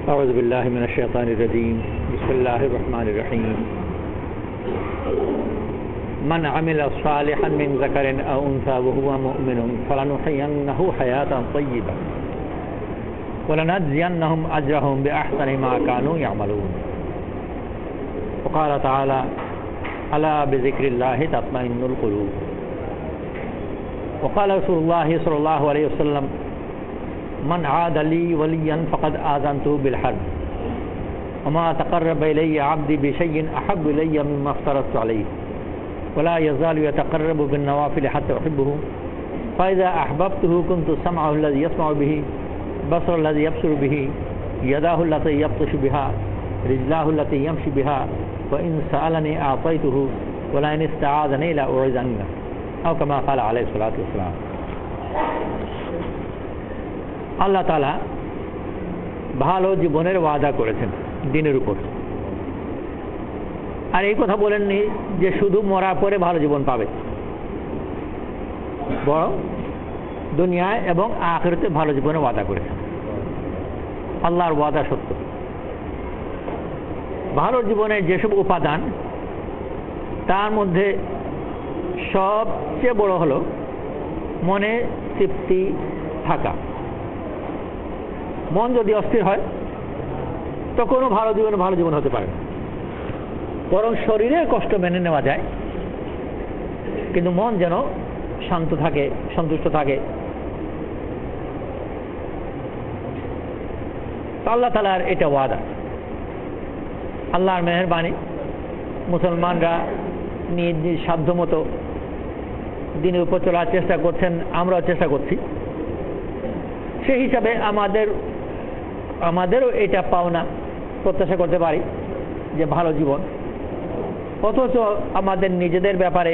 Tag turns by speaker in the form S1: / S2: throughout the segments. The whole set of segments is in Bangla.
S1: أعوذ بالله من الشيطان الرجيم بسم الله الرحمن الرحيم من عمل صالحا من ذكر أو أنثى وهو مؤمن فلنحيينه حياة طيبة ولنجزينهم أجرهم بأحسن ما كانوا يعملون وقال تعالى ألا بذكر الله تطمئن القلوب وقال رسول الله صلى الله عليه وسلم من عاد لي وليا فقد آذنته بالحرب وما تقرب إلي عبدي بشيء أحب إلي مما افترضت عليه ولا يزال يتقرب بالنوافل حتى أحبه فإذا أحببته كنت سمعه الذي يسمع به بصر الذي يبصر به يداه التي يبطش بها رجلاه التي يمشي بها وإن سألني أعطيته ولئن استعاذني لأعيذنه أو كما قال عليه الصلاة والسلام। আল্লাহ তাআলা ভালো জীবনের ওয়াদা করেছেন দিনের উপর, আর এই কথা বলেননি যে শুধু মরার পরে ভালো জীবন পাবে, বরং দুনিয়ায় এবং আখিরাতে ভালো জীবনের ওয়াদা করেছেন। আল্লাহর ওয়াদা সত্য। ভালো জীবনের যেসব উপাদান, তার মধ্যে সবচেয়ে বড় হলো মনে তৃপ্তি থাকা। মন যদি অস্থির হয় তো কোনো ভালো জীবন হতে পারে না। বরং শরীরের কষ্ট মেনে নেওয়া যায়, কিন্তু মন যেন শান্ত থাকে, সন্তুষ্ট থাকে। আল্লাহ তাআলার এটা ওয়াদা। আল্লাহর মেহেরবানি, মুসলমানরা নিজ নিজ সাধ্য মতো দিনের উপর চলার চেষ্টা করছেন, আমরাও চেষ্টা করছি। সেই হিসাবে আমাদেরও এটা পাওনা, প্রত্যাশা করতে পারি যে ভালো জীবন। অথচ আমাদের নিজেদের ব্যাপারে,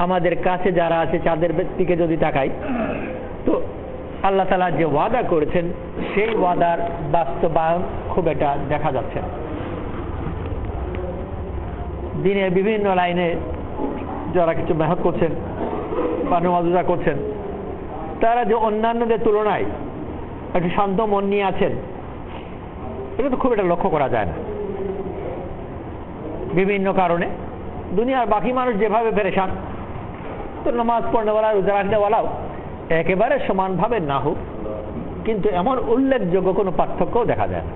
S1: আমাদের কাছে যারা আছে তাদের দিকে যদি তাকাই, তো আল্লাহ তাআলা যে ওয়াদা করেছেন সেই ওয়াদার বাস্তবায়ন খুব একটা দেখা যাচ্ছে না। দিনের বিভিন্ন লাইনে যারা কিছু মেহনত করছেন বা নামাজ রোজা করছেন, তারা যে অন্যান্যদের তুলনায় একটু শান্ত মন নিয়ে আছেন, এটা তো খুব একটা লক্ষ্য করা যায় না। বিভিন্ন কারণে দুনিয়ার বাকি মানুষ যেভাবে পেরেশান, তো নামাজ পড়নেওয়ালা, রোজা রাখনেওয়ালাও একেবারে সমানভাবে না হোক, কিন্তু এমন উল্লেখযোগ্য কোনো পার্থক্যও দেখা যায় না।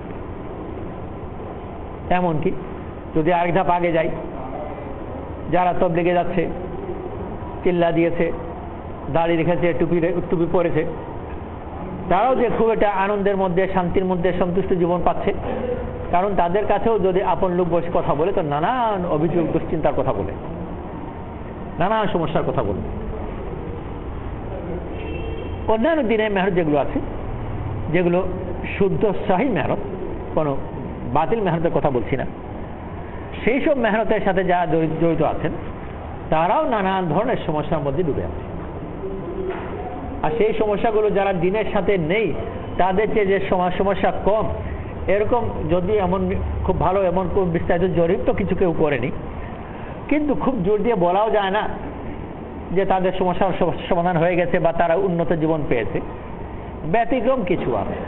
S1: এমনকি যদি আরেক ধাপ আগে যাই, যারা তবলিগে যাচ্ছে, চিল্লা দিয়েছে, দাড়ি রেখেছে, টুপি পরেছে, তারাও যে খুব একটা আনন্দের মধ্যে, শান্তির মধ্যে, সন্তুষ্ট জীবন পাচ্ছে। কারণ তাদের কাছেও যদি আপন লোক বসে কথা বলে, তো নানান অভিযোগ, দুশ্চিন্তার কথা বলে, নানান সমস্যার কথা বলে। অন্যান্য দিনের মেহনত যেগুলো আছে, যেগুলো শুদ্ধ সহি মেহনত, কোনো বাতিল মেহনতের কথা বলছি না, সেই সব মেহনতের সাথে যারা জড়িত আছেন, তারাও নানান ধরনের সমস্যার মধ্যে ডুবে আছে। আর সেই সমস্যাগুলো যারা দিনের সাথে নেই, তাদের চেয়ে যে সমস্যা কম, এরকম যদি এমন খুব ভালো এমন খুব বিস্তারিত জরিপ তো কিছু কেউ করেনি, কিন্তু খুব জোর দিয়ে বলাও যায় না যে তাদের সমস্যার সমাধান হয়ে গেছে বা তারা উন্নত জীবন পেয়েছে। ব্যতিক্রম কিছু আছে,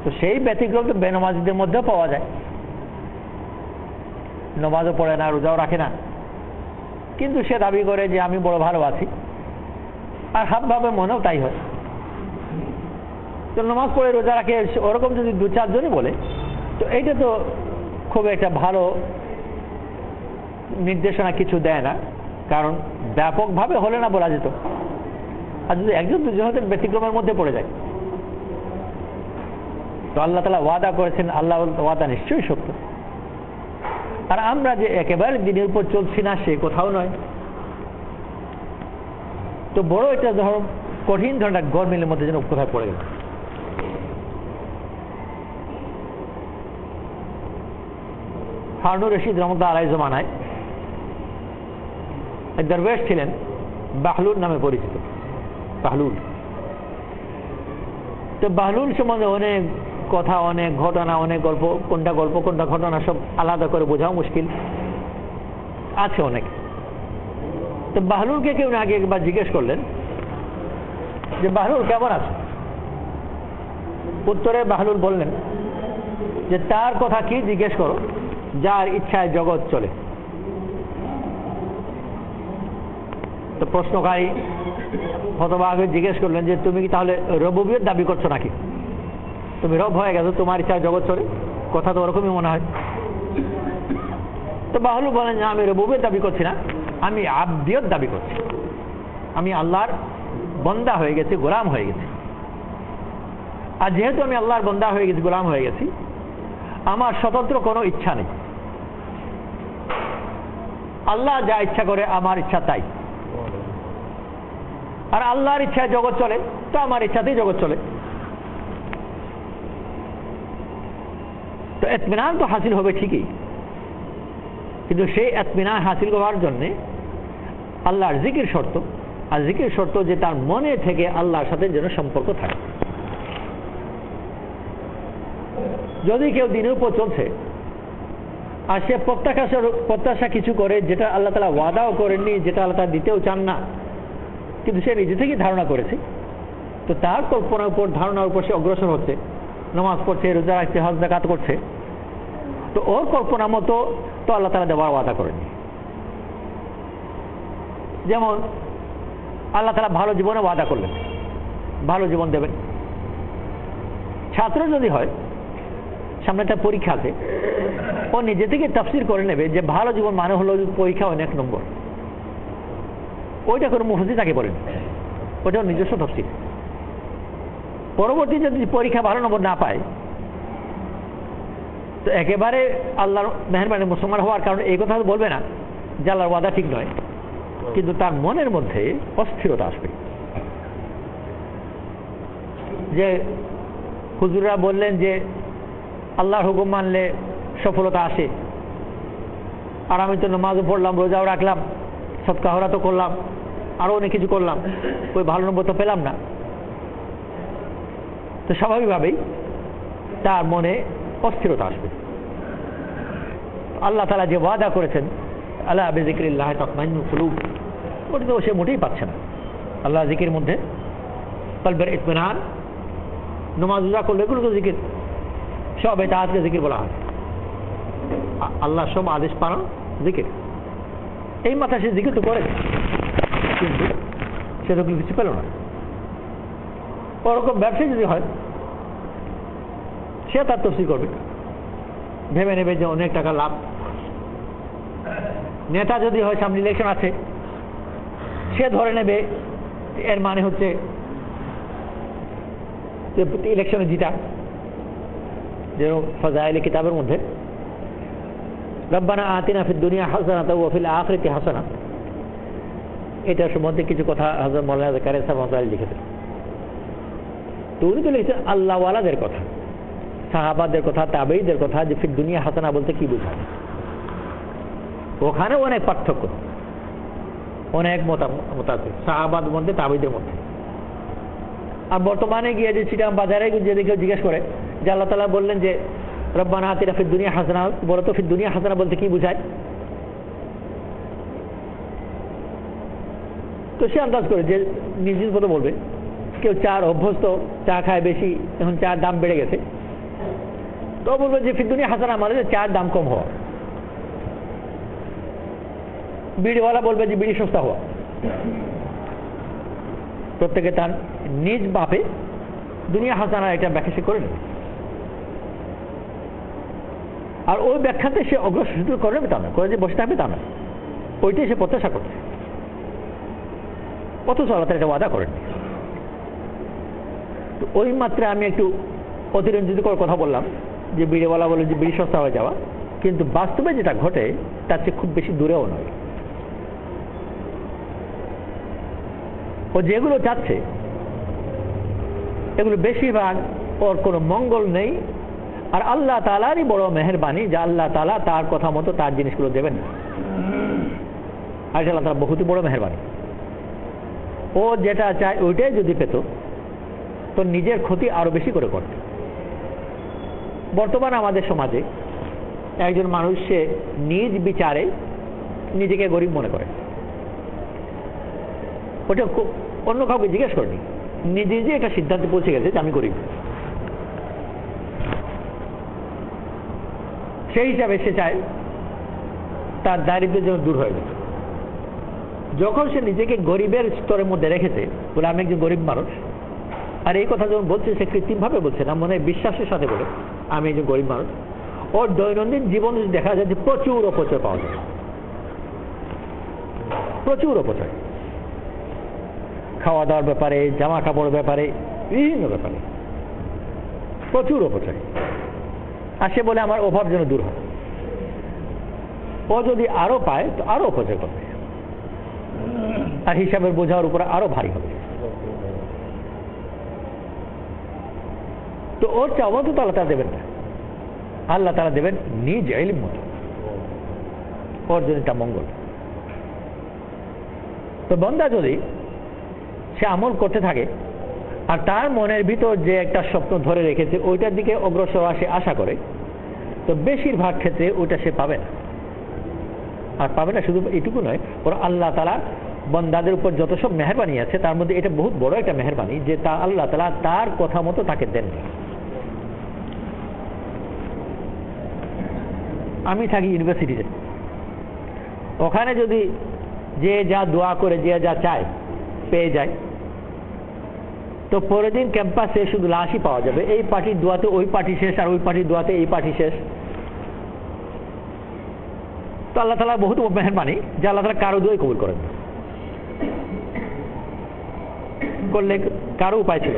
S1: তো সেই ব্যতিক্রম তো বেনামাজিদের মধ্যেও পাওয়া যায়। নামাজও পড়ে না, রোজাও রাখে না, কিন্তু সে দাবি করে যে আমি বড় ভালো আছি, আর হাবভাবে মনেও তাই হয়। তো নামাজ পড়ে রোজা রাখে, ওরকম যদি দু চারজনই বলে, তো এইটা তো খুব একটা ভালো নির্দেশনা কিছু দেয় না। কারণ ব্যাপকভাবে হলে না বলা যেত, আর যদি একজন দুজন হতে ব্যতিক্রমের মধ্যে পড়ে যায়। তো আল্লাহ তাআলা ওয়াদা করেছেন, আল্লাহ ওয়াদা নিশ্চয়ই সত্য। আর আমরা যে একেবারে দিনের উপর চলছি না, সে কোথাও নয়। তো বড় এটা ধরো কঠিন ধরনের গরমিলের মধ্যে যেন কোথায় পড়ে গেল। হারুনুর রশিদ রহমতুল্লাহ আলাইহির জামানায় এক দরবেশ ছিলেন, বাহলুল নামে পরিচিত। বাহলুল, তো বাহলুল সম্বন্ধে অনেক কথা, অনেক ঘটনা, অনেক গল্প, কোনটা গল্প কোনটা ঘটনা সব আলাদা করে বোঝাও মুশকিল আছে অনেক। তো বাহলুলকে কেউ আগে একবার জিজ্ঞেস করলেন যে বাহলুল কেমন আছে? উত্তরে বাহলুল বললেন যে তার কথা কি জিজ্ঞেস করো যার ইচ্ছায় জগৎ চলে। তো প্রশ্নকারী হতবাক হয়ে জিজ্ঞেস করলেন যে তুমি কি তাহলে রবুবিয়ত দাবি করছো নাকি? তুমি রব হয়ে গেছো, তোমার ইচ্ছায় জগৎ চলে, কথা তো ওরকমই মনে হয়। তো বাহলু বলেন যে আমি রবুবিয়ত দাবি করছি না, আমি আবদিয়ত দাবি করছি। আমি আল্লাহর বন্দা হয়ে গেছি, গোলাম হয়ে গেছি। আর যেহেতু আমি আল্লাহর বন্দা হয়ে গেছি, গোলাম হয়ে গেছি, আমার স্বতন্ত্র কোনো ইচ্ছা নেই। আল্লাহ যা ইচ্ছা করে আমার ইচ্ছা তাই। আর আল্লাহর ইচ্ছায় জগৎ চলে, তো আমার ইচ্ছাতেই জগৎ চলে। তো ইতমিনান তো হাসিল হবে ঠিকই, কিন্তু সেই ইতমিনান হাসিল করার জন্যে আল্লাহর জিকির শর্ত। আর জিকির শর্ত যে তার মনে থেকে আল্লাহর সাথে যেন সম্পর্ক থাকে। যদি কেউ দিনের উপর চলছে আর সে প্রত্যাশা কিছু করে যেটা আল্লাহ তাআলা ওয়াদাও করেননি, যেটা আল্লাহ তাআলা দিতেও চান না, কিন্তু সে নিজে থেকেই ধারণা করেছে, তো তার কল্পনার উপর, ধারণার উপর সে অগ্রসর হচ্ছে, নামাজ পড়ছে, রোজা রাখছে, হজ যাকাত করছে, তো ওর কল্পনা মতো তো আল্লাহ তাআলা দেওয়ার ওয়াদা করেননি। যেমন আল্লাহ তাআলা ভালো জীবনে ওয়াদা করলেন, ভালো জীবন দেবেন। ছাত্র যদি হয়, সামনে একটা পরীক্ষা আছে, ও নিজে থেকে তাফসীর করে নেবে যে ভালো জীবন মানে হলো পরীক্ষা অনেক নম্বর। ওইটা কোনো মুফাসসির তাকে বলেন, ওটা নিজস্ব তাফসীর। পরবর্তী যদি পরীক্ষা ভালো নম্বর না পায়, তো একেবারে আল্লাহর মেহেরবানি মুসলমান হওয়ার কারণে এই কথা বলবে না যে আল্লাহর ওয়াদা ঠিক নয়, কিন্তু তার মনের মধ্যে অস্থিরতা আসবে। যে হুজুররা বললেন যে আল্লাহর হুকুম মানলে সফলতা আসে, আর আমি তো নামাজও পড়লাম, রোজাও রাখলাম, সদকা খয়রাতও করলাম, আরও অনেক কিছু করলাম, ওই ভালো নম্বর তো পেলাম না। তো স্বাভাবিকভাবেই তার মনে অস্থিরতা আসবে। আল্লাহ তাআলা যে ওয়াদা করেছেন, আলা বিযিকরিল্লাহি তাতমাইন্নুল কুলুব, ওটা তো সে মোটেই পাচ্ছে না। আল্লাহ জিকির মধ্যে কলবের ইতমিনান, নামাজ রোজা করলে এগুলো তো জিকির, সব এটা আজকে জিকির বলা হয়। আল্লাহ সব আদেশ পালন জিকির, এই মাথায় সে জিকির তো করে, কিন্তু সে তো কিছু পেল না। ওরকম ব্যবসায়ী যদি হয়, সে তার তফসিল করবে, ভেবে নেবে যে অনেক টাকা লাভ। নেতা যদি হয়, সামনে ইলেকশন আছে, সে ধরে নেবে এর মানে হচ্ছে ইলেকশনে জিতা। যেরকম ফাজাইলে কিতাবের মধ্যে রব্বানা আতিনা ফিদ দুনিয়া হাসানাতাও ওয়া ফিল আখিরাতি হাসানা, এটার সম্বন্ধে কিছু কথা হযরত মাওলানা যাকারিয়া সাহেব রাহমাতুল্লাহ লিখেছেন। তো উনি তো লিখেছেন আল্লাহওয়ালাদের কথা, সাহাবাদের কথা, তাবেঈদের কথা, যে ফিদ দুনিয়া হাসানা বলতে কি বোঝায়। ওখানে অনেক পার্থক্য, অনেক মত আছে সাহাবাদের মধ্যে, তাবেঈদের মধ্যে। আর বর্তমানে গিয়ে যে চিটাং বাজারে যদি কেউ জিজ্ঞেস করে যে আল্লাহ তাআলা বললেন যে রব্বানা আতিনা ফিদ দুনিয়া হাসানা, বলো তো ফিদ দুনিয়া হাসানা বলতে কি বোঝায়, তো সে আন্দাজ করে যে নিজ মতো বলবে। কেউ চার অভ্যস্ত, চা খায় বেশি, এখন চার দাম বেড়ে গেছে, তো বলবে যে ফিদ দুনিয়া হাসানা মানে চার দাম কম হওয়া। বিড়িওয়ালা বলবে যে বিড়ি সস্তা হওয়া। প্রত্যেকে তার নিজ বাপে দুনিয়া হাসানা এটা ব্যাখ্যা সে করে নেবে, আর ওই ব্যাখ্যাতে সে অগ্রসর করে নেবে তা না, করে যে বসে থাকবে তা না, ওইটাই সে প্রত্যাশা করছে। অথচ আল্লাহ তাআলা এটা ওয়াদা করেন। তো ওই মাত্রা আমি একটু অতিরঞ্জিত করে কথা বললাম যে বিড়িওয়ালা বলে যে বিড়ি সস্তা হয়ে যাওয়া, কিন্তু বাস্তবে যেটা ঘটে তার চেয়ে খুব বেশি দূরেও নয়। ও যেগুলো চাচ্ছে এগুলো বেশিরভাগ ওর কোনো মঙ্গল নেই, আর আল্লাহ তাআলারই বড় মেহেরবানি যে আল্লাহ তাআলা তার কথা মতো তার জিনিসগুলো দেবেন। আর আল্লাহ তাআলা বহুতই বড় মেহেরবানি। ও যেটা চায় ওইটাই যদি পেত, তো নিজের ক্ষতি আরো বেশি করে করত। বর্তমানে আমাদের সমাজে একজন মানুষ সে নিজ বিচারে নিজেকে গরিব মনে করে, ওটা অন্য কাউকে জিজ্ঞেস করেনি, নিজে নিজে একটা সিদ্ধান্তে পৌঁছে গেছে যে আমি গরিব। সেই হিসাবে সে চায় তার দারিদ্র্য যেন দূর হয়ে গেছে। যখন সে নিজেকে গরিবের স্তরের মধ্যে রেখেছে, বলে আমি একজন গরিব মানুষ, আর এই কথা যখন বলছে সে কৃত্রিমভাবে বলছে না, মনে বিশ্বাসের সাথে বলে আমি একজন গরিব মানুষ, ওর দৈনন্দিন জীবন দেখা যায় যে প্রচুর অপচয় পাওয়া যায়, প্রচুর অপচয়, খাওয়া দাওয়ার ব্যাপারে, জামা কাপড়ের ব্যাপারে, বিভিন্ন ব্যাপারে প্রচুর অপচয়। আর সে বলে আমার অভাব যেন দূর হয়। ও যদি আরো পায় তো আরো অপচয় করবে, আর হিসাবের বোঝার উপরে আরো ভারী হবে। তো ওর চাওয়া তো আল্লাহ তাআলা দেবেন না, আল্লাহ তাআলা দেবেন নিজ ইলম মতো, ওর জন্য এটা মঙ্গল। তো বান্দা যদি সে আমল করতে থাকে আর তার মনের ভিতর যে একটা স্বপ্ন ধরে রেখেছে ওইটার দিকে অগ্রসর আসে আশা করে, তো বেশিরভাগ ক্ষেত্রে ওইটা সে পাবে না। আর পাবে না শুধু এটুকু নয়, ওর আল্লাহ তাআলা বান্দাদের উপর যত সব মেহেরবানি আছে তার মধ্যে এটা বহুত বড় একটা মেহেরবানি যে তা আল্লাহ তাআলা তার কথা মতো তাকে দেন। আমি থাকি ইউনিভার্সিটিতে, ওখানে যদি যে যা দোয়া করে যে যা চায় পেয়ে যায়, তো পরের দিন ক্যাম্পাসে শুধু লাশই পাওয়া যাবে, এই পার্টির দোয়াতে ওই পার্টি শেষ, আর ওই পার্টির দোয়াতে এই পার্টি শেষ। তো আল্লাহ তাআলা বহুত মেহেরবানি যে আল্লাহ তাআলা কারো দোয়াই কবুল করেন, করলে কারো উপায় ছিল।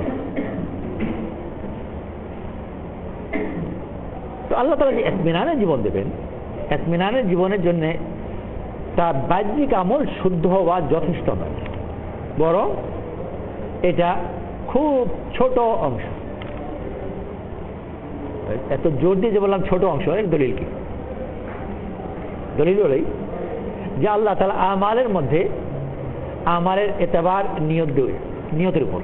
S1: তো আল্লাহ তাআলা যে ইতমিনানের জীবন দেবেন, ইতমিনানের জীবনের জন্য তার বাহ্যিক আমল শুদ্ধ হওয়া যথেষ্ট নয়, বরং এটা খুব ছোট অংশ। এত জোর দিয়ে যে বললাম ছোট অংশ, এর দলিল কি? দলিল হলেই যে আল্লাহ তাআলা আমালের মধ্যে আমালের এতবার নিয়তের উপর,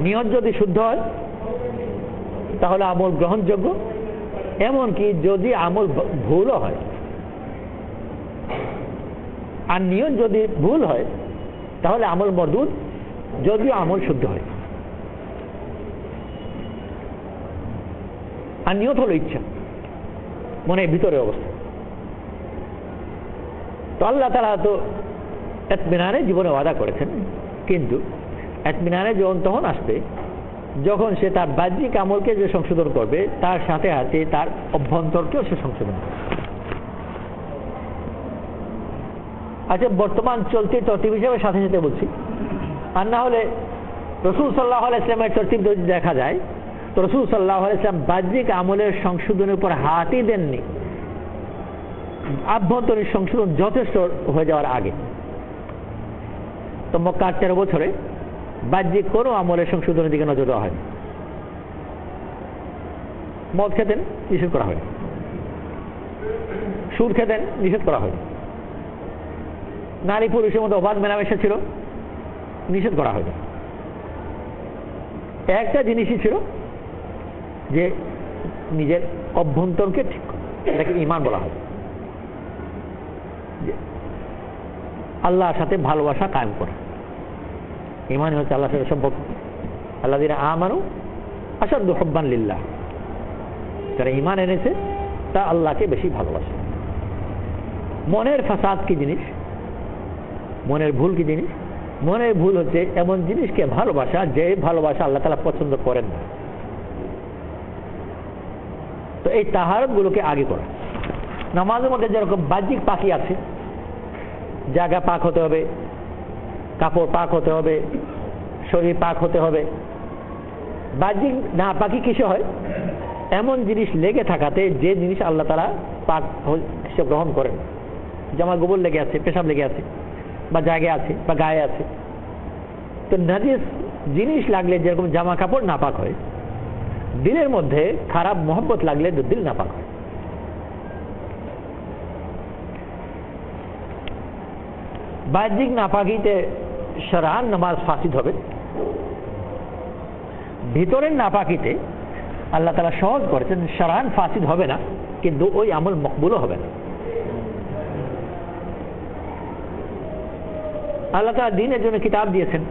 S1: নিয়ত যদি শুদ্ধ হয় তাহলে আমল গ্রহণযোগ্য, এমনকি যদি আমল ভুলও হয়, আর নিয়ত যদি ভুল হয় তাহলে আমল মরদুদ, যদিও আমল শুদ্ধ হয়। আর নিয়ত হলো ইচ্ছা, মনের ভিতরে অবস্থা। তো আল্লাহ তাআলা তো ইতমিনানের জীবনে ওয়াদা করেছেন, কিন্তু ইতমিনানের জীবন তখন আসবে যখন সে তার বাহ্যিক আমলকে যে সংশোধন করবে তার সাথে সাথে তার অভ্যন্তরকেও সে সংশোধন করবে। আচ্ছা, বর্তমান চলতি তরতিব হিসেবে সাথে সাথে বলছি, আর না হলে রাসূল সাল্লাল্লাহু আলাইহি ওয়াসাল্লামের তরতিব যদি দেখা যায় তো রাসূল সাল্লাল্লাহু আলাইহি ওয়াসাল্লাম বাহ্যিক আমলের সংশোধনের উপর হাতই দেননি আভ্যন্তরীণ সংশোধন যথেষ্ট হয়ে যাওয়ার আগে। তো মক্কার 13 বছরে বাহ্যিক কোনো আমলের সংশোধনের দিকে নজর দেওয়া হয়নি। মদ খেতেন, নিষেধ করা হয়নি। সুদ খেতেন, নিষেধ করা হয়নি। নারী পুরুষের মধ্যে অবাধ মেলামেশা ছিল, নিষেধ করা হয়নি। একটা জিনিসই ছিল যে নিজের অভ্যন্তরকে ঠিক করা, এটাকে ঈমান বলা হয়। আল্লাহর সাথে ভালোবাসা কায়েম করা, ঈমান হচ্ছে আল্লাহর সাথে সম্পর্ক। আল্লাযীনা আমানু আশাদ্দু হুব্বান লিল্লাহ, যারা ঈমান এনেছে তা আল্লাহকে বেশি ভালোবাসে। মনের ফাসাদ কি জিনিস, মনের ভুল কি জিনিস? মনের ভুল হচ্ছে এমন জিনিসকে ভালোবাসা যে ভালোবাসা আল্লাহ তাআলা পছন্দ করেন না। তো এই তাহারত গুলোকে আগে করা। নামাজের মধ্যে যেরকম বাহ্যিক পাকি আছে, জায়গা পাক হতে হবে, কাপড় পাক হতে হবে, শরীর পাক হতে হবে, বাহ্যিক না পাকি কিসে হয়? এমন জিনিস লেগে থাকাতে যে জিনিস আল্লাহ তাআলা পাক হিসেবে গ্রহণ করেন। যেমন গোবর লেগে আছে, পেশাব লেগে আছে, বা জায়গায় আছে, বা গায়ে আছে। তো নাজিস জিনিস লাগলে যেরকম জামা কাপড় নাপাক হয়, দিলের মধ্যে খারাপ মহব্বত লাগলে তো দিল নাপাক হয়। বাহ্যিক নাপাকিতে শরআন নামাজ ফাসিদ হবে, ভিতরের নাপাকিতে আল্লাহ তাআলা সহজ করেছেন, শরআন ফাসিদ হবে না, কিন্তু ওই আমল মকবুলও হবে না। আল্লাহ তাআলা দ্বীনের জন্য কিতাব দিয়েছেন,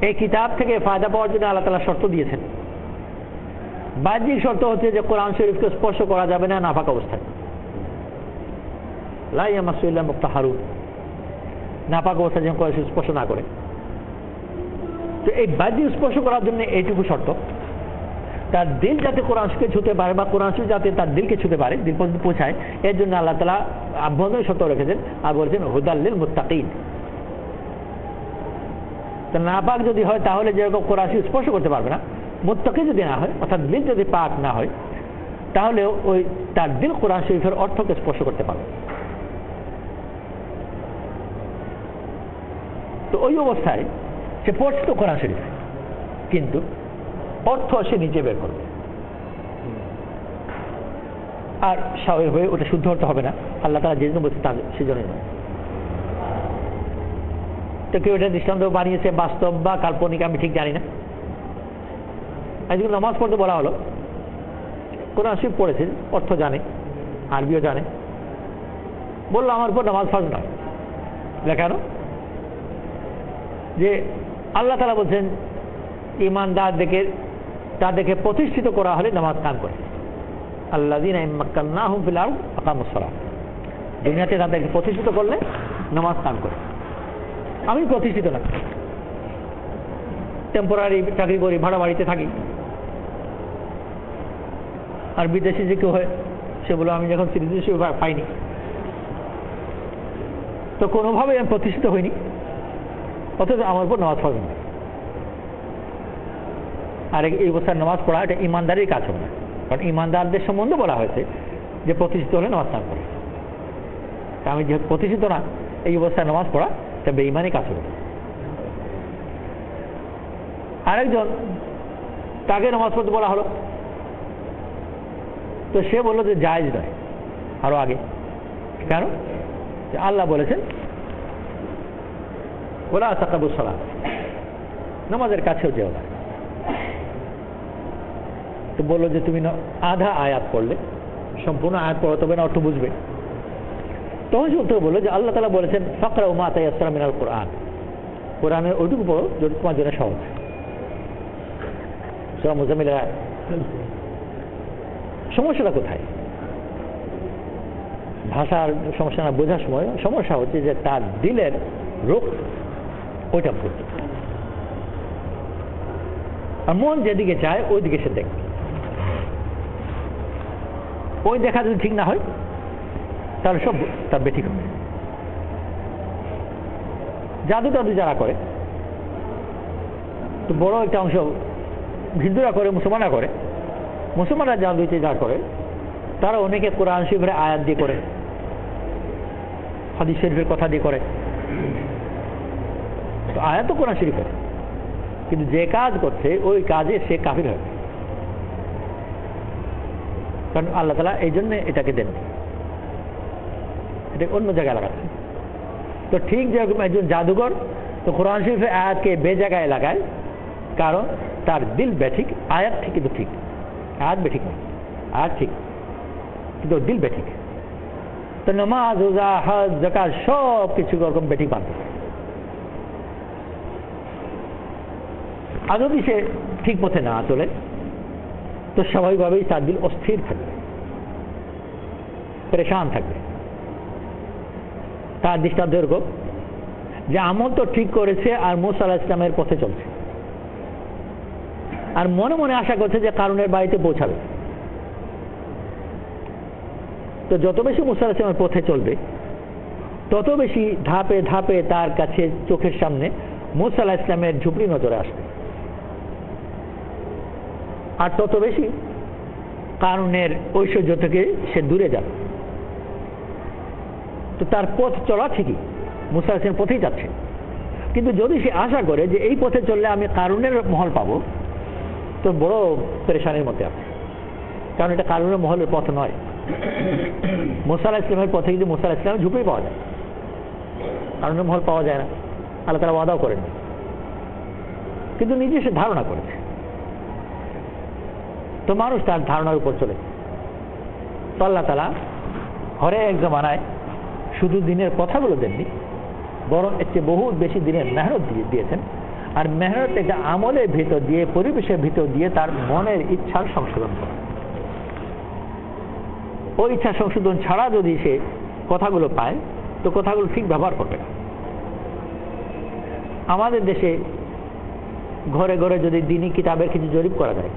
S1: এই কিতাব থেকে ফায়দা পাওয়ার জন্য আল্লাহ তাআলা শর্ত দিয়েছেন বাহ্যিক শর্ত হচ্ছে যে কোরআন শরীফকে স্পর্শ করা যাবে না নাপাক অবস্থায়, লা ইয়ামাসসু ইল্লা মুত্তাহহারুন, নাপাক অবস্থায় যেন কোরআন শরীফ স্পর্শ না করে। তো এই বাহ্যিক স্পর্শ করার জন্য এইটুকু শর্ত, তার দিল যাতে কোরআন শরীফকে ছুতে পারে বা কোরআন শরীফ যাতে তার দিলকে ছুতে পারে, দিল পর্যন্ত পৌঁছায়, এর জন্য আল্লাহ তাআলা আভ্যন্তরীণ শর্ত রেখেছেন আর বলেছেন হুদাল লিল মুত্তাকিন। তো নাপাক যদি হয় তাহলে যেরকম কোরআন শরীফ স্পর্শ করতে পারবে না, মুত্তাকি যদি না হয় অর্থাৎ দিল যদি পাক না হয় তাহলে ওই তার দিল কোরআন শরীফের অর্থকে স্পর্শ করতে পারবে। তো ওই অবস্থায় সে পড়ছে তো কোরআন শরীফ, কিন্তু অর্থ সে নিজে বের করবে, আর স্বাভাবিক হয়ে ওটা শুদ্ধ অর্থ হবে না, আল্লাহ তাআলা যে জন্য বলছে তার সেজন্যই নয়। তো কেউ এটা দৃষ্টান্ত বানিয়েছে বাস্তব বা কাল্পনিক আমি ঠিক জানি না। আজকে নামাজ পড়তে বলা হলো, কোরআন শরীফ পড়েছে, অর্থ জানে, আরবিও জানে, বললো আমার উপর নামাজ ফরজ নয়। কেন? যে আল্লাহ তাআলা বলছেন ঈমানদার তাদেরকে প্রতিষ্ঠিত করা হলে নামাজ কায়েম করে। আল্লাযীনা ইম্মাক্কান্নাহুম ফিল আরদ আকামুস সালাহ, দুনিয়াতে তাদেরকে প্রতিষ্ঠিত করলে নামাজ কায়েম করে। আমি প্রতিষ্ঠিত না, টেম্পোরারি চাকরি করি, ভাড়া বাড়িতে থাকি। আর বিদেশি যে কেউ হয় সে বলে আমি যখন সিটিজেনশিপ পাইনি, তো কোনোভাবেই আমি প্রতিষ্ঠিত হইনি, অথচ আমার উপর নামাজ পড়বে না। আর এই অবস্থায় নামাজ পড়া এটা ইমানদারির কাজ হবে না, কারণ ইমানদারদের সম্বন্ধে বলা হয়েছে যে প্রতিষ্ঠিত হলে নামাজ কায়েম করে। আমি যেহেতু প্রতিষ্ঠিত না, এই অবস্থায় নামাজ পড়া এটা বেঈমানি কাজ হবে। আরেকজন, তাকে নামাজ পড়তে বলা হলো, তো সে বললো যে জায়েজ নয়, আরো আগে। কেন? আল্লাহ বলেছেন ওয়ালা তাকরাবুস সালাত, নামাজের কাছেও যেও না। তো বললো যে তুমি আধা আয়াত পড়লে, সম্পূর্ণ আয়াত পড়া তবে না অর্থ বুঝবে। তখন সে উত্তর বললো যে আল্লাহ তাআলা বলেছেন ফাকরাউ মা তায়াসসারা মিনাল কুরআন, কোরআনের ওইটুকু পড়ো যেটা তোমার জন্য সহজ। সূরা মুজাম্মিল। সমস্যাটা কোথায়? ভাষার সমস্যা না, বোঝার সময় সমস্যা হচ্ছে যে তার দিলের রোগ ওইটা ভুলতে, আর মন যেদিকে চায় ওই দিকে সে দেখবে। ওই দেখা যদি ঠিক না হয় তাহলে সব তার বেঠিক হবে। জাদু টাদু যারা করে, তো বড় একটা অংশ হিন্দুরা করে, মুসলমানরা করে। মুসলমানরা জাদু যা করে তারা অনেকে কোরআন শরীফের আয়াত দিয়ে করে, হাদিস শরীফের কথা দিয়ে করে। তো আয়াত তো কোরআন শরীফের, কিন্তু যে কাজ করছে ওই কাজে সে কাফির হবে, কারণ আল্লাহ তাআলা এই জন্য এটাকে দেন, এটা অন্য জায়গায় লাগাচ্ছে। তো ঠিক যেরকম একজন জাদুঘর তো কোরআন শরীফের আয়াতকে বে জায়গায় লাগায়, কারণ তার দিল বেঠিক, আয়াত ঠিক কিন্তু ঠিক, আয়াত বেঠিক নয়, আয়াত ঠিক কিন্তু দিল বেঠিক। তো নামাজ, রোজা, হজ, যাকাত সব কিছু ওরকম বেঠিক বাঁধবে। আর যদি সে ঠিক পথে না চলে তো স্বাভাবিকভাবেই তার দিল অস্থির থাকবে, পরেশান থাকবে। তার দৃষ্টান্ত এরকম যে আমল তো ঠিক করেছে আর মূসা আলাইহিস সালামের পথে চলছে, আর মনে মনে আশা করছে যে কারুনের বাড়িতে পৌঁছাবে। তো যত বেশি মূসা আলাইহিস সালামের পথে চলবে তত বেশি ধাপে ধাপে তার কাছে চোখের সামনে মূসা আলাইহিস সালামের ঝুপড়ি নজরে আসবে, আর তত বেশি কারুনের ঐশ্বর্য থেকে সে দূরে যাবে। তো তার পথ চলা ঠিকই, মূসা আলাইহিস সালামের পথেই যাচ্ছে, কিন্তু যদি সে আশা করে যে এই পথে চললে আমি কারুনের মহল পাবো, তো বড় পেরেশানির মধ্যে আছে, কারণ এটা কারুনের মহলের পথ নয়। মূসা আলাইহিস সালামের পথে কিন্তু মূসা আলাইহিস সালামের ঝুপড়ি পাওয়া যায়, কারুনের মহল পাওয়া যায় না। আল্লাহ তাআলা ওয়াদাও করেন, কিন্তু নিজে সে ধারণা করেছে। তো মানুষ তার ধারণার উপর চলে। তো আল্লাহ তাআলা হরে এক জমানায় শুধু দিনের কথাগুলো দেননি, বরং এর চেয়ে বহু বেশি দিনের মেহনত দিয়েছেন। আর মেহনত একটা আমলের ভিতর দিয়ে, পরিবেশের ভিতর দিয়ে তার মনের ইচ্ছার সংশোধন করা। ওই ইচ্ছা সংশোধন ছাড়া যদি সে কথাগুলো পায় তো কথাগুলো ঠিক ব্যবহার করবে না। আমাদের দেশে ঘরে ঘরে যদি দিনী কিতাবের কিছু জরিপ করা যায়,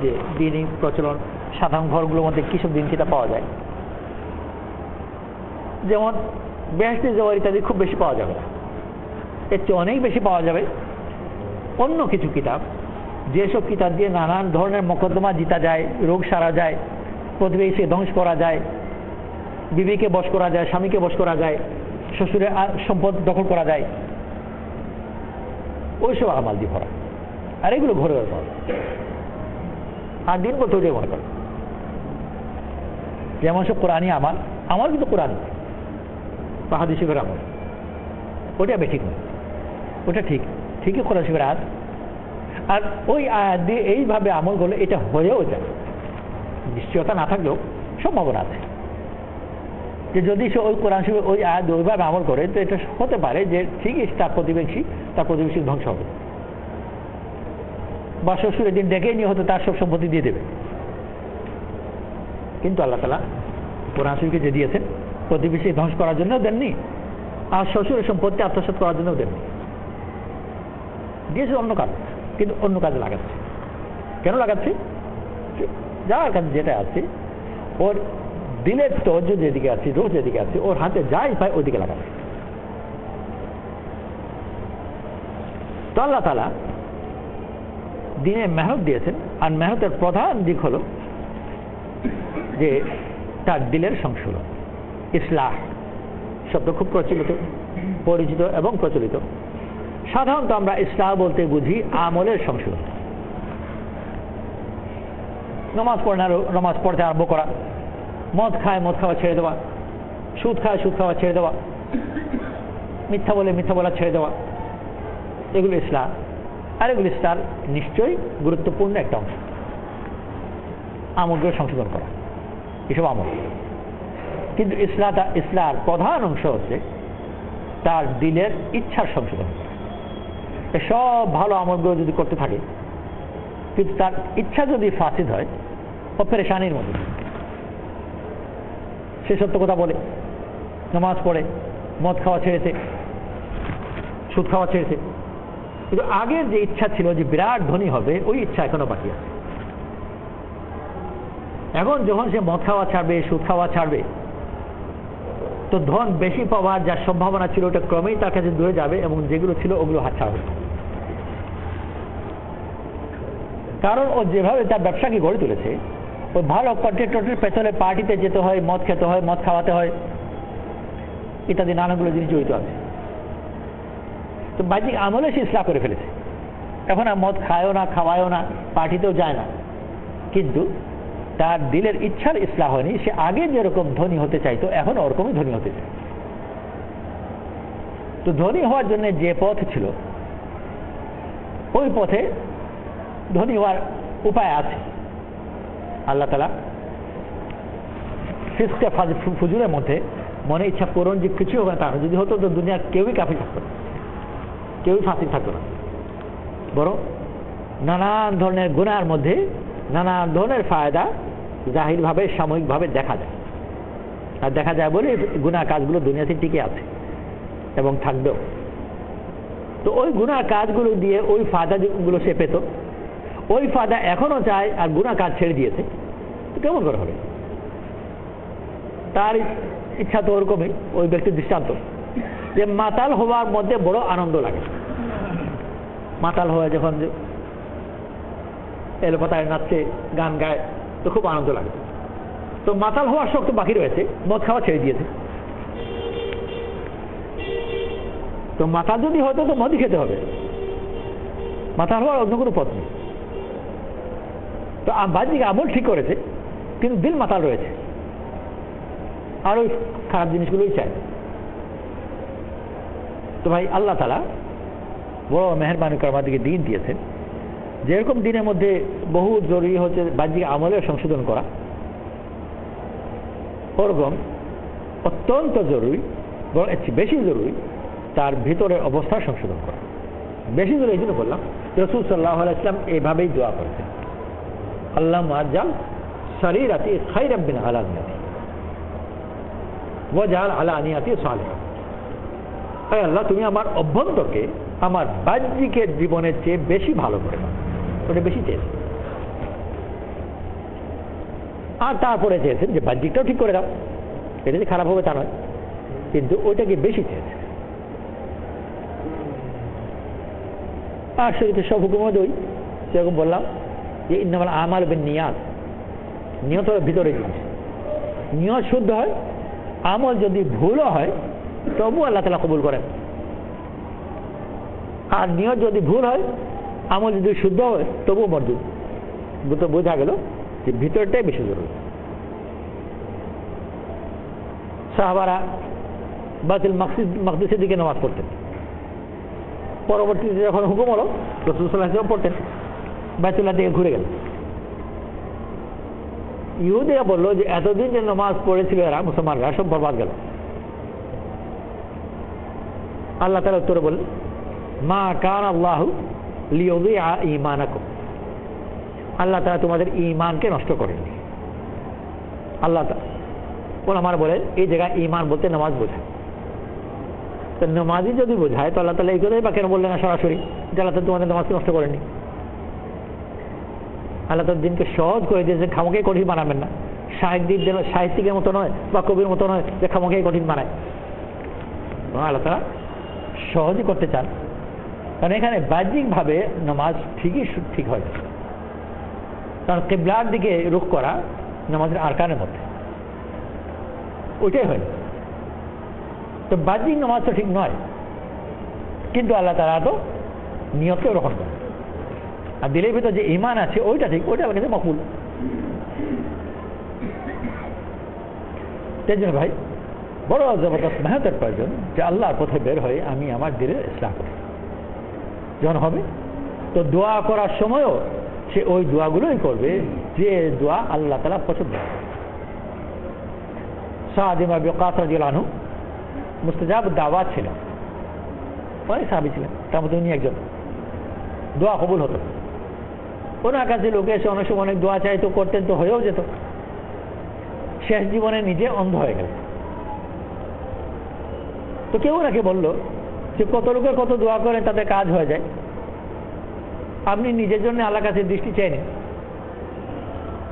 S1: যে দিনী প্রচলন সাধারণ ঘরগুলোর মধ্যে কিসব দিন কিতাব পাওয়া যায়, যেমন বেহেশতি জওয়ার ইত্যাদি খুব বেশি পাওয়া যাবে না, এর চেয়ে অনেক বেশি পাওয়া যাবে অন্য কিছু কিতাব, যেসব কিতাব দিয়ে নানান ধরনের মোকদ্দমা জিতা যায়, রোগ সারা যায়, প্রতিবেশীকে ধ্বংস করা যায়, বিবিকে বশ করা যায়, স্বামীকে বশ করা যায়, শ্বশুরের সম্পদ দখল করা যায়, ওইসব আমাল দিয়ে ভরা। আর এগুলো ঘরে ঘরে পাওয়া যায়। আর দিন বলতে ওটাই মনে করে যেমন সব কোরআনই আমার কিন্তু কোরআন বা হাদিস শরীফের আমল, ওটা বেঠিক নয়, ওটা ঠিকই কোরআন শরীফের আয়াত। আর ওই আয়াত দিয়ে এইভাবে আমল করলে এটা হয়েও যায়, নিশ্চয়তা না থাকলেও সম্ভাবনা আছে যে যদি সে ওই কোরআন শরীফ ওই আয়াত ওইভাবে আমল করে তো এটা হতে পারে যে ঠিকই তার প্রতিবেশী ধ্বংস হবে, বা শ্বশুরের দিন ডেকে নিয়ে হয়তো তার সব সম্পত্তি দিয়ে দেবে। কিন্তু আল্লাহ তাআলা কোরআন শরীফকে যে দিয়েছেন প্রতিবেশী ধ্বংস করার জন্যও দেননি, আর শ্বশুরের সম্পত্তি আত্মসাৎ করার জন্যও দেননি, দিয়েছে অন্য কাজ, কিন্তু অন্য কাজে লাগাচ্ছে। কেন লাগাচ্ছে? যার কাছে যেটা আছে ওর দিলের তওয়াজ্জু যেদিকে আছে, রূহ যেদিকে আছে, ওর হাতে যাই পায় ওইদিকে লাগাচ্ছে। তো আল্লাহ তাআলা দিনে মেহনত দিয়েছেন, আর মেহনতের প্রধান দিক হলো যে তার দিলের সংশোধন। ইসলাহ শব্দ খুব পরিচিত এবং প্রচলিত। সাধারণত আমরা ইসলাহ বলতে বুঝি আমলের সংশোধন। নামাজ পড়তে আরম্ভ করা, মদ খাওয়া ছেড়ে দেওয়া, সুদ খাওয়া ছেড়ে দেওয়া, মিথ্যা বলা ছেড়ে দেওয়া, এগুলো ইসলাম। আর এগুলো ইসলাম নিশ্চয়ই গুরুত্বপূর্ণ একটা অংশ, আমলগুলো সংশোধন করা, এসব আমল। কিন্তু ইসলার প্রধান অংশ হচ্ছে তার দিলের ইচ্ছার সংশোধন করা। সব ভালো আমলগুলো যদি করতে থাকে কিন্তু তার ইচ্ছা যদি ফাসিদ হয় ও পেরেশানির মধ্যে, সে সত্য কথা বলে, নামাজ পড়ে, মদ খাওয়া ছেড়েছে, সুদ খাওয়া ছেড়েছে, কিন্তু আগের যে ইচ্ছা ছিল যে বিরাট ধনী হবে ওই ইচ্ছা এখনো বাকি আছে। এখন যখন সে মদ খাওয়া ছাড়বে, সুদ খাওয়া ছাড়বে, তো ধন বেশি পাওয়ার যা সম্ভাবনা ছিল ওটা ক্রমেই তার কাছে দূরে যাবে এবং যেগুলো ছিল ওগুলো হাতছাড়া হবে। কারণ ও যেভাবে তার ব্যবসাকে গড়ে তুলেছে, ওই ভালো কন্ট্রাক্টরের পেছনে পার্টিতে যেতে হয়, মদ খেতে হয়, মদ খাওয়াতে হয়, ইত্যাদি নানাগুলো জিনিস জড়িত আছে। তো বাহ্যিক আমলে সে ইসলাহ করে ফেলেছে। এখন আর মদ খায়ও না, খাওয়ায়ও না, পার্টিতেও যায় না, কিন্তু তার দিলের ইচ্ছার ইসলাহ হয়নি। সে আগে যেরকম ধনী হতে চাইতো এখন ওরকমই ধনী হতে চায়। তো ধনী হওয়ার জন্য যে পথ ছিল ওই পথে ধনী হওয়ার উপায় আছে। আল্লাহ তাআলা ফিসকে ফুজুরের মধ্যে মনে ইচ্ছা পূরণ যে কিছু হবে না তা, যদি হতো তো দুনিয়ার কেউই কাফির থাকতো না, কেউই ফাসিক থাকতো না, বরং নানান ধরনের গুনার মধ্যে নানান ধরনের ফায়দা জাহিরভাবে সাময়িকভাবে দেখা যায়। আর দেখা যায় বলে গুনাহ কাজগুলো দুনিয়াতে টিকে আছে এবং থাকবেও। তো ওই গুনাহ কাজগুলো দিয়ে ওই ফায়দাগুলো সে পেত, ওই ফায়দা এখনো চায়, আর গুনাহ কাজ ছেড়ে দিয়েছে, তো কেমন করে হবে? তার ইচ্ছা তো ওরকমই। ওই ব্যক্তির দৃষ্টান্ত যে মাতাল হওয়ার মধ্যে বড় আনন্দ লাগে। মাতাল হয়ে যখন এলোপাতায় নাচছে, গান গায়, তো খুব আনন্দ লাগে। তো মাতাল হওয়ার শখ তো বাকি রয়েছে, মদ খাওয়া ছেড়ে দিয়েছে। তো মাতাল যদি হতো তো মদই খেতে হবে, মাতাল হওয়ার অন্য কোনো পথ নেই। তো বাহ্যিক আমল ঠিক করেছে কিন্তু দিল মাতাল রয়েছে, আর ওই খারাপ জিনিসগুলোই চায়। তো ভাই আল্লাহ তাআলা বড় মেহেরবানি করে আমাদেরকে দিন দিয়েছেন। যেরকম দিনের মধ্যে বহু জরুরি হচ্ছে বাহ্যিক আমলের সংশোধন করা, ওরকম অত্যন্ত জরুরি, বরং এর চেয়ে বেশি জরুরি তার ভিতরের অবস্থার সংশোধন করা। বেশি করে এই জন্য বললাম, রাসূল সাল্লাল্লাহু আলাইহি ওয়াসাল্লাম এইভাবেই দোয়া করেছেন, আল্লাহুম্মা আজআল সারিরাতি খায়রাম মিন আলানিয়াতি ওয়াজআল আলানিয়াতি সালিহা। হে আল্লাহ, তুমি আমার অভ্যন্তরকে আমার বাহ্যিকের জীবনের চেয়ে বেশি ভালো করে দাও। ওটা বেশি চেয়েছে। আর তারপরে চেয়েছেন যে বাহ্যিকটাও ঠিক করে দাও, এটা যে খারাপ হবে তা নয়, কিন্তু ওইটাকে বেশি চেয়েছে। আর শরীয়তে সব হুকুমত ওই যেরকম বললাম যে ইন্নামাল আমাল বিন্নিয়াত, নিয়ত ভিতরে জিনিস। নিয়ত শুদ্ধ হয়, আমল যদি ভুলও হয় তবু আল্লাহ তাআলা কবুল করেন। আর নিয়ত যদি ভুল হয়, আমল যদি শুদ্ধ হয় তবুও মর্দুদ। তো বোঝা গেল যে ভিতরটাই বেশি জরুরি। সাহাবারা বাইতুল মাকদিসের দিকে নামাজ পড়তেন, পরবর্তীতে যখন হুকুম হলো রাসূল সাল্লাল্লাহু আলাইহি ওয়াসাল্লাম পড়তেন, বাইতুল্লাহ দিকে ঘুরে গেল। ইহুদিরা বললো যে এতদিন যে নামাজ পড়েছিল এরা মুসলমানরা সব বরবাদ গেল। আল্লাহ তাআলা উত্তরে বললেন, মা কানা আল্লাহু লিয়ুযিআ ঈমানাকুম, আল্লাহ তাআলা তোমাদের ঈমানকে নষ্ট করেননি। আল্লাহ ওলামারা বলেন এই জায়গায় ঈমান বলতে নামাজ বোঝায়। তো নামাজই যদি বোঝায় তো আল্লাহ তাআলা এই কথাই বা কেন বললেন না সরাসরি যে আল্লাহ তাআলা তোমাদের নামাজকে নষ্ট করেননি? আল্লাহ তাআলা দিনকে সহজ করে দিয়েছে, খামোখেই কঠিন বানাবেন না। সাহিত্যিকের মতো নয় বা কবির মতো নয় যে খামোখেই কঠিন বানায়। আল্লাহ তাআলা সহজই করতে চান, কারণ এখানে বাহ্যিকভাবে নামাজ ঠিকই ঠিক হয়, কারণ কিবলার দিকে রুখ করা নামাজের আরকানের মধ্যে, ওইটাই হয়। তো বাহ্যিক নামাজ তো ঠিক নয়, কিন্তু আল্লাহ তাআলা তো নিয়তকে রক্ষণ করে। আর দিলের ভিতর যে ঈমান আছে ওইটা ঠিক, ওইটা কিন্তু মকবুল। তাই জন্য ভাই বড় জবরদস্ত মেহনতের প্রয়োজন যে আল্লাহর পথে বের হয়ে আমি আমার দিলের ইসলাহ করি। যখন হবে তো দোয়া করার সময়ও সে ওই দোয়াগুলোই করবে যে দোয়া আল্লাহ তাআলা পছন্দ করে। সাদ ইবনে আবি ওয়াক্কাস রাদিয়াল্লাহু আনহু মুস্তাজাব দাওয়াত ছিল, অনেক সাহাবী ছিলেন, তার মধ্যে উনি একজন। দোয়া কবুল হতো। ওনার কাছে লোকে এসে অনেক সময় অনেক দোয়া চাইতো, করতেন, তো হয়েও যেত। শেষ জীবনে নিজে অন্ধ হয়ে গেল। তো কেউ ওনাকে বললো যে কত লোকের কত দোয়া করেন তাতে কাজ হয়ে যায়, আপনি নিজের জন্য আল্লাহর কাছে দৃষ্টি চাইনি।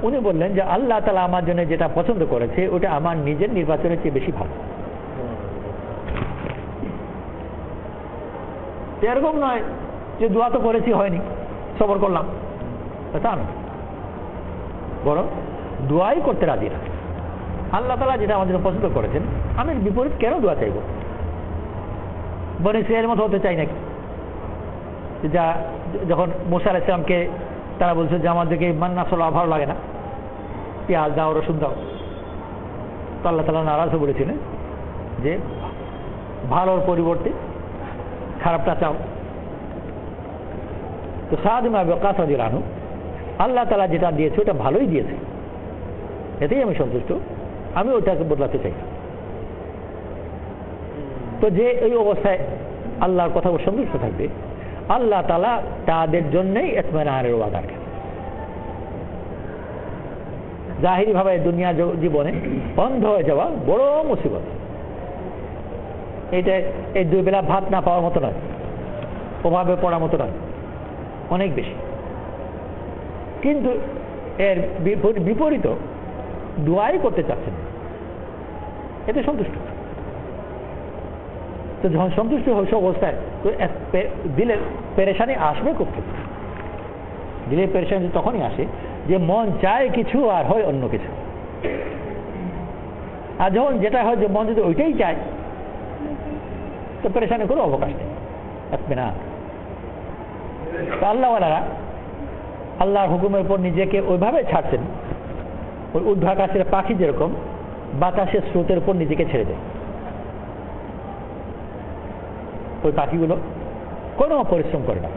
S1: উনি বললেন যে আল্লাহ তাআলা আমার জন্য যেটা পছন্দ করেছে ওটা আমার নিজের নির্বাচনের চেয়ে বেশি ভালো। এরকম নয় যে দোয়া তো করেছি হয়নি, সবর করলাম, তা নয়। বরং দোয়াই করতে রাজি না। আল্লাহ তাআলা যেটা আমার জন্য পছন্দ করেছেন আমি বিপরীত কেন দোয়া চাইব? বনি ইসরাঈলের মতো হতে চাই নাকি? যা যখন মুসা আলাইহিস সালামকে তারা বলছে যে আমাদেরকে মান্না সালাহ ভালো লাগে না, পেঁয়াজ দাও, রসুন দাও, তো আল্লাহ তাআলা নারাজ হয়ে বলেছিলেন যে ভালোর পরিবর্তে খারাপটা চাও। তো সাদ ইবনে আবি ওয়াক্কাস রাদিয়াল্লাহু আনহু আল্লাহ তাআলা যেটা দিয়েছে ওটা ভালোই দিয়েছে, এতেই আমি সন্তুষ্ট, আমি ওটাকে বদলাতে চাই না। তো যে এই অবস্থায় আল্লাহর কথা সন্তুষ্ট থাকবে, আল্লাহ তাআলা তাদের জন্যই ইতমিনানের ওয়াদা রাখেন। জাহিরি ভাবে দুনিয়া জীবনে অন্ধ হয়ে যাওয়া বড় মুসিবত। এইটা এই দুই বেলা ভাত না পাওয়ার মতো নয়, অভাবে পড়ার মতো নয়, অনেক বেশি। কিন্তু এর বিপরীত দোয়াই করতে চাচ্ছেন, এতে সন্তুষ্ট। তো যখন সন্তুষ্ট হয়েছে অবস্থায় তো দিলের পেরেশানি আসবে কোথায়? দিলের পেরেশানি তখনই আসে যে মন চায় কিছু আর হয় অন্য কিছু। আর যখন যেটা হয় যে মন যদি ওইটাই চায় তো পেরেশানি কোনো অবকাশ নেই, থাকবে না। আল্লাহওয়ালারা আল্লাহর হুকুমের উপর নিজেকে ওইভাবে ছাড়ছেন, ওই ঊর্ধ্বাকাশের পাখি যেরকম বাতাসের স্রোতের উপর নিজেকে ছেড়ে দেয়। ওই পাখিগুলো কোনো পরিশ্রম করে না,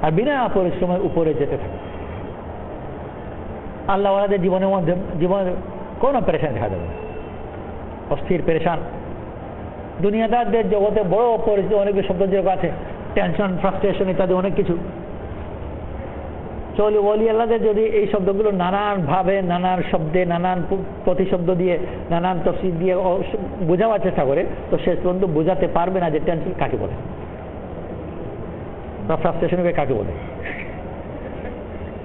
S1: আর বিনা পরিশ্রমের উপরে যেতে থাকে। আল্লাহওয়ালাদের জীবনের মধ্যে জীবনের কোনো পেরেশান দেখা যাবে না, অস্থির পেরেশান। দুনিয়াদারদের জগতে বড় পরিচিত অনেক শব্দ যেরকম আছে, টেনশন, ফ্রাস্ট্রেশন ইত্যাদি অনেক কিছু। চলে ওলি আল্লাহদের যদি এই শব্দগুলো নানান ভাবে, নানান শব্দে, নানান প্রতিশব্দ দিয়ে, নানান তফসির দিয়ে বোঝাবার চেষ্টা করে, তো শেষ পর্যন্ত বোঝাতে পারবে না যে টেনশন কাকে বলে বা ফ্রাস্ট্রেশনকে কাকে বলে।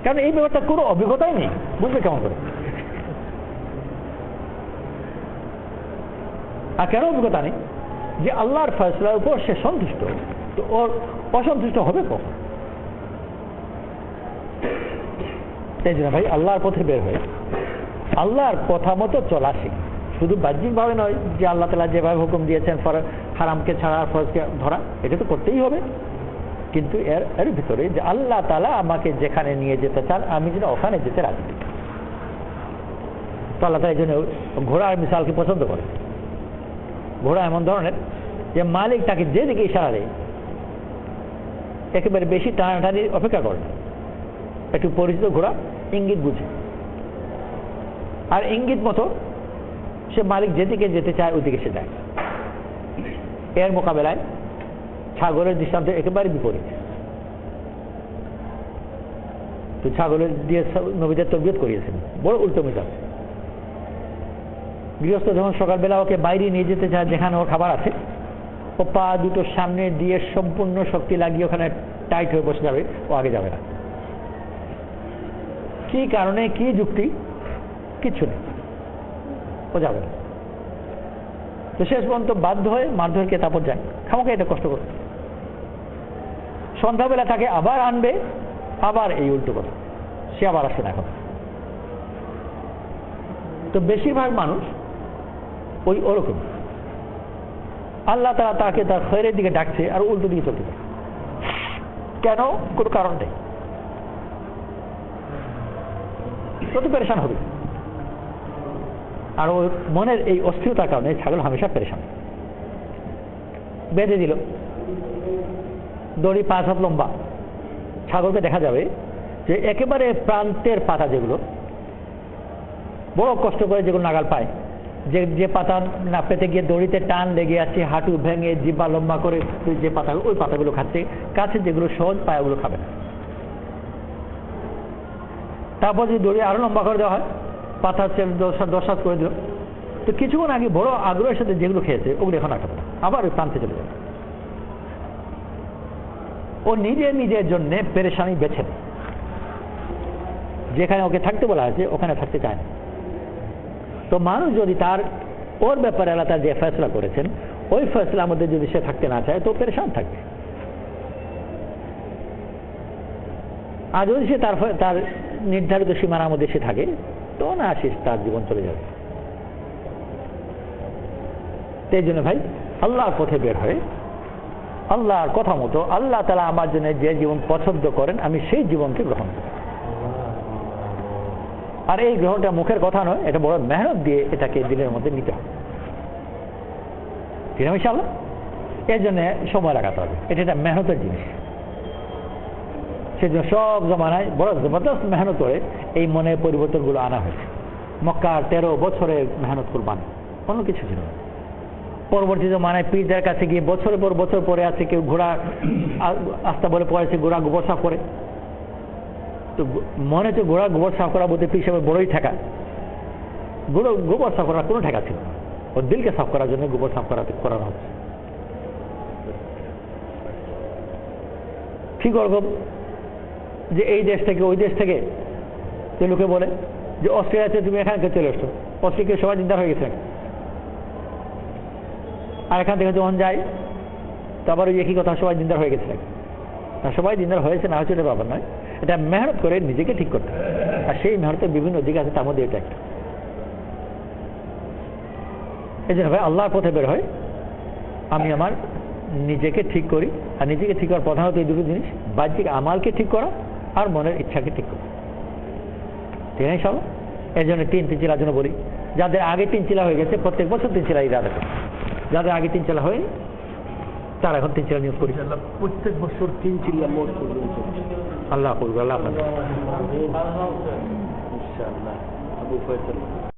S1: কারণ এই ব্যাপারটা কোনো অভিজ্ঞতাই নেই, বুঝবে কেমন করে? আর কেন অভিজ্ঞতা নেই? যে আল্লাহর ফয়সলার উপর সে সন্তুষ্ট, তো ওর অসন্তুষ্ট হবে কখন? এই জন্য ভাই আল্লাহর পথে বের হয়ে আল্লাহর কথা মতো চলা শিখ। শুধু বাহ্যিকভাবে নয় যে আল্লাহ তাআলা যেভাবে হুকুম দিয়েছেন হারামকে ছাড়া আর ফরজকে ধরা, এটা তো করতেই হবে, কিন্তু এর ভিতরে যে আল্লাহ তাআলা আমাকে যেখানে নিয়ে যেতে চান আমি যেন ওখানে যেতে রাজি। তো আল্লাহ তাআলা এই জন্য ঘোড়ার মিসালকে পছন্দ করে। ঘোড়া এমন ধরনের যে মালিক তাকে যেদিকে ইশারা দেয় একেবারে বেশি টানাটানি অপেক্ষা করে না। একটু পরিচিত ঘোড়া ইঙ্গিত বুঝে, আর ইঙ্গিত মতো সে মালিক যেদিকে যেতে চায় ওইদিকে সে যায়। এর মোকাবেলায় ছাগলের দৃষ্টান্ত একেবারে বিপরীত। তো ছাগলের দিয়ে নবীদের তরবিয়ত করিয়েছেন, বড় উল্টো মিজাজ। গৃহস্থ যখন সকালবেলা ওকে বাইরে নিয়ে যেতে চায় যেখানে ওর খাবার আছে, ও পা দুটো সামনে দিয়ে সম্পূর্ণ শক্তি লাগিয়ে ওখানে টাইট হয়ে বসে যাবে, ও আগে যাবে না। কি কারণে, কি যুক্তি, কিচ্ছু নেই, ও যাবে না। তো শেষ পর্যন্ত বাধ্য হয়ে মারধরকে তারপর যায়, খামাকে এটা কষ্ট করবে। সন্ধ্যাবেলা তাকে আবার আনবে, আবার এই উল্টো কথা, সে আবার আসে না এখন। তো বেশিরভাগ মানুষ ওই ওরকম, আল্লাহ তাআলা তাকে তার খৈরের দিকে ডাকছে আর উল্টো দিকে চলতে পারে। কেন? কোনো কারণ নেই, কত পেরেশান হবে। আর ওর মনের এই অস্থিরতার কারণে ছাগল হামেশা পেরেশান। বেঁধে দিল, দড়ি 5 হাত লম্বা। ছাগলকে দেখা যাবে যে একেবারে প্রান্তের পাতা যেগুলো বড় কষ্ট করে যেগুলো নাগাল পায়, যে পাতা না পেতে গিয়ে দড়িতে টান লেগে আছে, হাঁটু ভেঙে জিব্বা লম্বা করে যে পাতা, ওই পাতাগুলো খাচ্ছে। কাছে যেগুলো সহজ পায় ওগুলো খাবে না। তারপর যদি দড়ি আরো লম্বা করে দেওয়া হয়, পাতা 10 হাত করে দিল, তো কিছুক্ষণ আগে বড় আগ্রহের সাথে যেগুলো খেয়েছে ওগুলো এখন আর খাবে না, আবার ওই প্রান্তে চলে যাবে। ও নিজের জন্য পেরেশানি বেছে নেয়, যেখানে ওকে থাকতে বলা হয়েছে ওখানে থাকতে চায় না। তো মানুষ যদি ওর ব্যাপারে আল্লাহ তাআলা যে ফয়সলা করেছেন ওই ফয়সলার মধ্যে যদি সে থাকতে না চায় তো পেরেশান থাকবে। আর যদি সে তার নির্ধারিত সীমানার মধ্যে সে থাকে তো না শেষ তার জীবন চলে যাবে। এই জন্য ভাই আল্লাহর পথে বের হয়ে আল্লাহর কথা মতো আল্লাহ তাআলা আমার জন্য যে জীবন পছন্দ করেন আমি সেই জীবনকে গ্রহণ করি। আর এই গ্রহণটা মুখের কথা নয়, এটা বড় মেহনত দিয়ে এটাকে দিলের মধ্যে নিতে হবে, ঠিক আছে ইনশাআল্লাহ। এর জন্য সময় লাগাতে হবে, এটা একটা মেহনতের জিনিস। সেজন্য সব জমানায় বড় জবরদস্ত মেহনত করে এই মনের পরিবর্তনগুলো আনা হয়েছে। মক্কার 13 বছরের মেহনত কুরবান, কোনো কিছু ছিল না। পরবর্তী জমানায় পীরদের কাছে গিয়ে বছরের পর বছর পরে আছে, কেউ ঘোড়া আস্তা বলে পড়েছে, ঘোড়া গোবর সাফ করে। তো মনে হচ্ছে ঘোড়া গোবর সাফ করা বলতে পীর সাহেবের বড়ই ঠেকা, গোবর সাফ করার কোনো ঠেকা ছিল না। ওর দিলকে সাফ করার জন্য গোবর সাফ করানো হচ্ছে। ঠিক ওরকম যে এই দেশ থেকে ওই দেশ থেকে যে লোকে বলে যে অস্ট্রেলিয়াতে তুমি এখানকে চলে এসছো, অস্ট্রেলিয়া সবাই দিনদার হয়ে গেছে। আর এখান থেকে যখন যাই তারপর ওই একই কথা, সবাই দিনদার হয়ে গেছে। সবাই দিনদার হয়েছে না হয়েছে এটা ব্যাপার নয়, এটা মেহনত করে নিজেকে ঠিক করতে হবে। আর সেই মেহনতের বিভিন্ন দিক আছে, তার মধ্যে এটা একটা। এই জন্য ভাই আল্লাহর পথে বের হয় আমি আমার নিজেকে ঠিক করি। আর নিজেকে ঠিক করার প্রধানত এই দুটো জিনিস, বাহ্যিক আমালকে ঠিক করা আর মনের ইচ্ছাকে ঠিক করা, ঠিক আছে সব। এর জন্য 3 চিলার জন্য বলি, যাদের আগে 3 চিলা হয়ে গেছে প্রত্যেক বছর 3 চিলা ইরাদা করে, যাদের আগে 3 চিলা হয়নি তারা এখন 3 চিলা নিয়োগ করি।
S2: প্রত্যেক বছর 3 চিলা মোট করবে
S1: আল্লাহ করবে, আল্লাহ
S2: ইনশাআল্লাহ। আবু ফয়সাল